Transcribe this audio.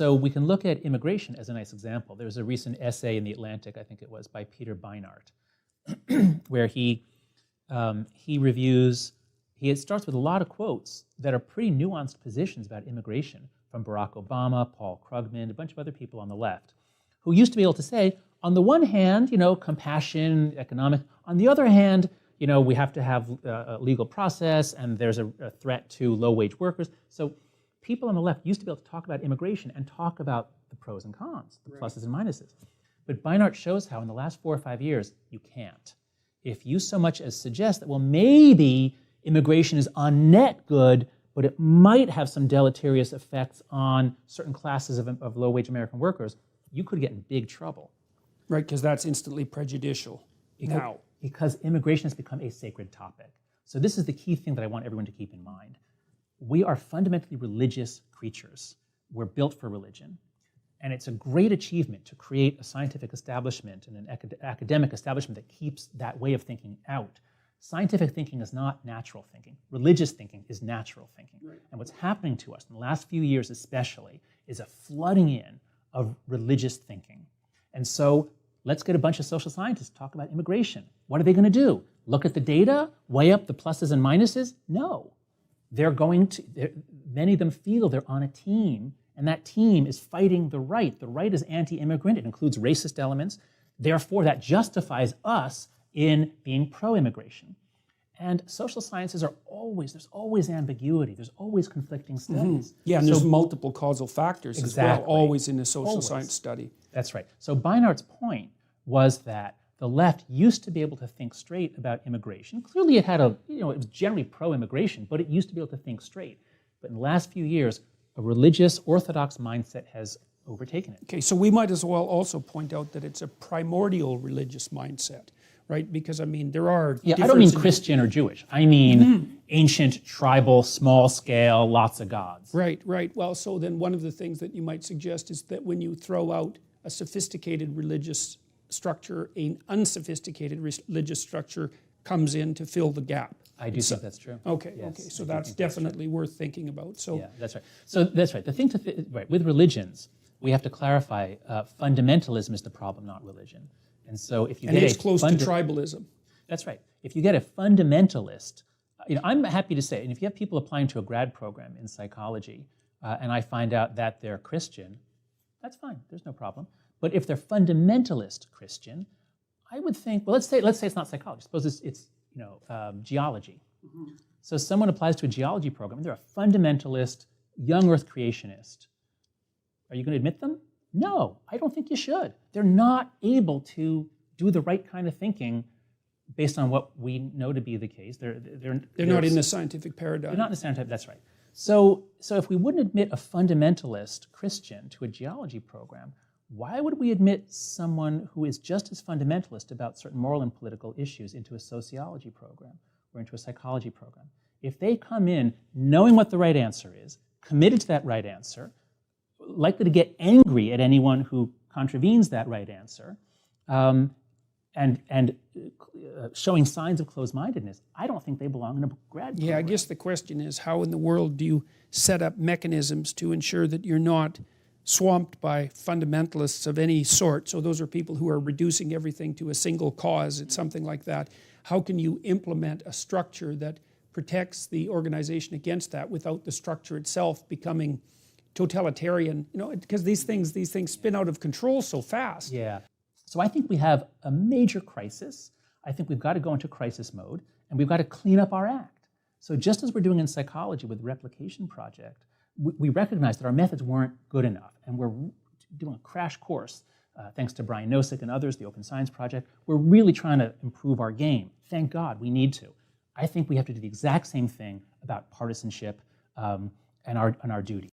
So we can look at immigration as a nice example. There's a recent essay in The Atlantic, I think it was, by Peter Beinart, where he reviews, he starts with a lot of quotes that are pretty nuanced positions about immigration from Barack Obama, Paul Krugman, a bunch of other people on the left, who used to be able to say, on the one hand, compassion, economic, on the other hand, we have to have a legal process and there's a threat to low-wage workers. So people on the left used to be able to talk about immigration and talk about the pros and cons, the pluses and minuses. But Beinart shows how in the last 4 or 5 years, you can't. If you so much as suggest that, well, maybe immigration is on net good, but it might have some deleterious effects on certain classes of low-wage American workers, you could get in big trouble. Right, because that's instantly prejudicial now. Because immigration has become a sacred topic. So this is the key thing that I want everyone to keep in mind. We are fundamentally religious creatures. We're built for religion. And it's a great achievement to create a scientific establishment and an academic establishment that keeps that way of thinking out. Scientific thinking is not natural thinking. Religious thinking is natural thinking. Right. And what's happening to us in the last few years especially is a flooding in of religious thinking. And so let's get a bunch of social scientists to talk about immigration. What are they going to do? Look at the data? Weigh up the pluses and minuses? No. They're going to, many of them feel they're on a team, and that team is fighting the right. The right is anti-immigrant. It includes racist elements. Therefore, that justifies us in being pro-immigration. And social sciences are always, there's always ambiguity. There's always conflicting studies. Yeah, and there's multiple causal factors as well, always in a social science study. That's right. So Beinart's point was that the left used to be able to think straight about immigration. Clearly it had it was generally pro-immigration, but it used to be able to think straight. But in the last few years, a religious orthodox mindset has overtaken it. Okay, so we might as well also point out that it's a primordial religious mindset, right? Because I mean, there are I don't mean Christian or Jewish. I mean ancient, tribal, small scale, lots of gods. Right, right. Well, so then one of the things that you might suggest is that when you throw out a sophisticated religious structure, an unsophisticated religious structure comes in to fill the gap. I do think that's true. Okay, yes, okay. So that's definitely worth thinking about. So yeah, that's right. So that's right. The thing with religions, we have to clarify fundamentalism is the problem, not religion. And so if you it's close to tribalism. That's right. If you get a fundamentalist, I'm happy to say, and if you have people applying to a grad program in psychology, and I find out that they're Christian, that's fine. There's no problem. But if they're fundamentalist Christian, I would think, well, let's say it's not psychology. Suppose it's geology. So someone applies to a geology program, and they're a fundamentalist, young Earth creationist. Are you going to admit them? No, I don't think you should. They're not able to do the right kind of thinking based on what we know to be the case. They're not in the scientific paradigm. They're not in the scientific, that's right. So if we wouldn't admit a fundamentalist Christian to a geology program, why would we admit someone who is just as fundamentalist about certain moral and political issues into a sociology program or into a psychology program? If they come in knowing what the right answer is, committed to that right answer, likely to get angry at anyone who contravenes that right answer, and showing signs of closed-mindedness, I don't think they belong in a grad program. Yeah, I guess the question is, how in the world do you set up mechanisms to ensure that you're not swamped by fundamentalists of any sort? So those are people who are reducing everything to a single cause. It's something like that. How can you implement a structure that protects the organization against that without the structure itself becoming totalitarian? Because these things spin out of control so fast. Yeah. So I think we have a major crisis. I think we've got to go into crisis mode, and we've got to clean up our act. So just as we're doing in psychology with the replication project, we recognize that our methods weren't good enough, and we're doing a crash course, thanks to Brian Nosek and others, the Open Science Project. We're really trying to improve our game. Thank God, we need to. I think we have to do the exact same thing about partisanship and our duty.